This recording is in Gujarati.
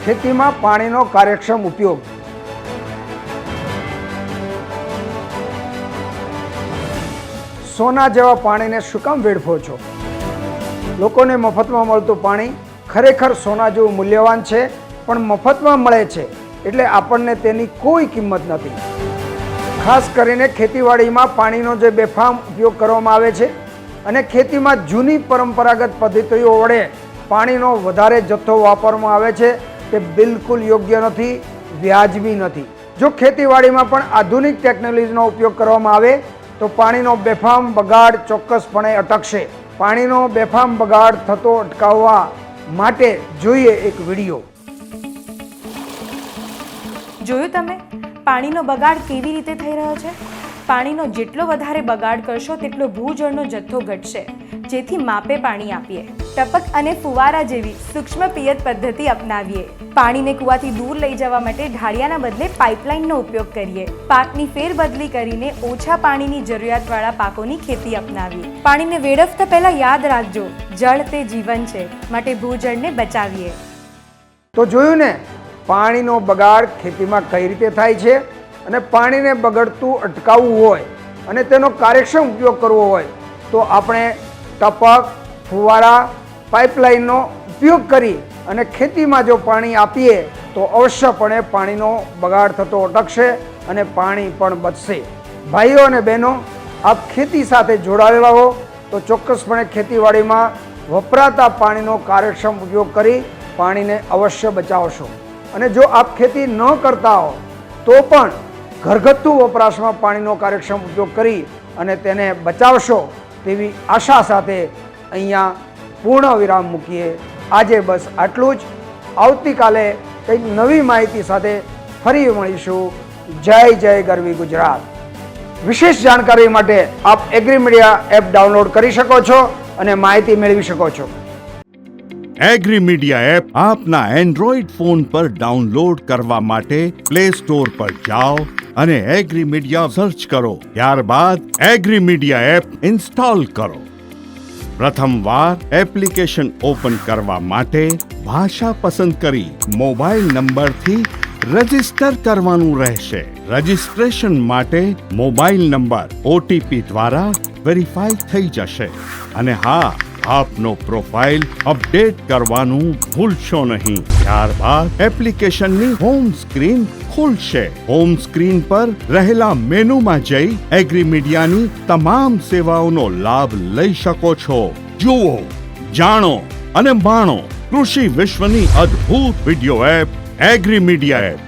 ખેતીમાં પાણીનો કાર્યક્ષમ ઉપયોગ. સોના જેવા પાણીને શું કામ વેડફો છો? લોકોને મફતમાં મળતું પાણી ખરેખર સોના જેવું મૂલ્યવાન છે, પણ મફતમાં મળે છે એટલે આપણને તેની કોઈ કિંમત નથી. ખાસ કરીને ખેતીવાડીમાં પાણીનો જે બેફામ ઉપયોગ કરવામાં આવે છે અને ખેતીમાં જૂની પરંપરાગત પદ્ધતિઓ વડે પાણીનો વધારે જથ્થો વાપરવામાં આવે છે, તે બિલકુલ યોગ્ય નથી, વ્યાજબી નથી. જો ખેતીવાડીમાં પણ આધુનિક ટેકનોલોજીનો ઉપયોગ કરવામાં આવે તો પાણીનો બેફામ બગાડ ચોક્કસપણે અટકશે. પાણીનો બેફામ બગાડ થતો અટકાવવા માટે જોઈએ એક વિડીયો. જોયું તમે પાણીનો બગાડ કેવી રીતે થઈ રહ્યો છે? પાણીનો જેટલો વધારે બગાડ કરશો તેટલો ભૂજળનો જથ્થો ઘટશે, જેથી માપે પાણી આપીએ. ટપક અને ફુવારા જેવી સૂક્ષ્મ પિયત પદ્ધતિ અપનાવીએ. પાણીને કૂવાથી દૂર લઈ જવા માટે ઢાળિયાના બદલે પાઇપલાઇનનો ઉપયોગ કરીએ. પાકની ફેરબદલી કરીને ઓછા પાણીની જરૂરિયાતવાળા પાકોની ખેતી અપનાવીએ. પાણીને વેડફતા પહેલા યાદ રાખજો, જળ તે જીવન છે, માટે ભૂજળને બચાવીએ. તો જોયું ને, પાણીનો બગાડ ખેતીમાં કઈ રીતે થાય છે, અને પાણીને બગડતું અટકાવવું હોય અને તેનો કાર્યક્ષમ ઉપયોગ કરવો હોય તો આપણે ટપક, ફુવારા, પાઇપલાઇનનો ઉપયોગ કરી અને ખેતીમાં જો પાણી આપીએ તો અવશ્યપણે પાણીનો બગાડ થતો અટકશે અને પાણી પણ બચશે. ભાઈઓ અને બહેનો, આપ ખેતી સાથે જોડાયેલા હો તો ચોક્કસપણે ખેતીવાડીમાં વપરાતા પાણીનો કાર્યક્ષમ ઉપયોગ કરી પાણીને અવશ્ય બચાવશો. અને જો આપ ખેતી ન કરતા હો તો પણ ઘરગથ્થુ વપરાશમાં પાણીનો કાર્યક્ષમ ઉપયોગ કરી અને તેને બચાવશો તેવી આશા સાથે અહીંયા પૂર્ણ વિરામ મૂકીએ. આજે બસ આટલું જ. આવતીકાલે કંઈક નવી માહિતી સાથે ફરી મળીશું. જય ગરવી ગુજરાત. વિશેષ જાણકારી માટે આપ એગ્રી મીડિયા એપ ડાઉનલોડ કરી શકો છો અને માહિતી મેળવી શકો છો. એગ્રી મીડિયા એપ આપના એન્ડ્રોઈડ ફોન પર ડાઉનલોડ કરવા માટે પ્લે સ્ટોર પર જાઓ અને એગ્રી મીડિયા સર્ચ કરો. ત્યારબાદ એગ્રી મીડિયા એપ ઇન્સ્ટોલ કરો. પ્રથમવાર એપ્લિકેશન ઓપન કરવા માટે ભાષા પસંદ કરી મોબાઈલ નંબરથી રજીસ્ટર કરવાનું રહેશે. રજીસ્ટ્રેશન માટે મોબાઈલ નંબર OTP દ્વારા વેરીફાઈ થઈ જશે. અને હા, આપનો પ્રોફાઇલ અપડેટ કરવાનું ભૂલશો નહીં. ત્યારબાદ એપ્લિકેશનની હોમ સ્ક્રીન ખુલશે. હોમ સ્ક્રીન પર રહેલા મેનુમાં જઈ એગ્રી મીડિયાની તમામ સેવાઓનો લાભ લઈ શકો છો. જુઓ, જાણો અને માણો કૃષિ વિશ્વની અદ્ભુત video app agri media app.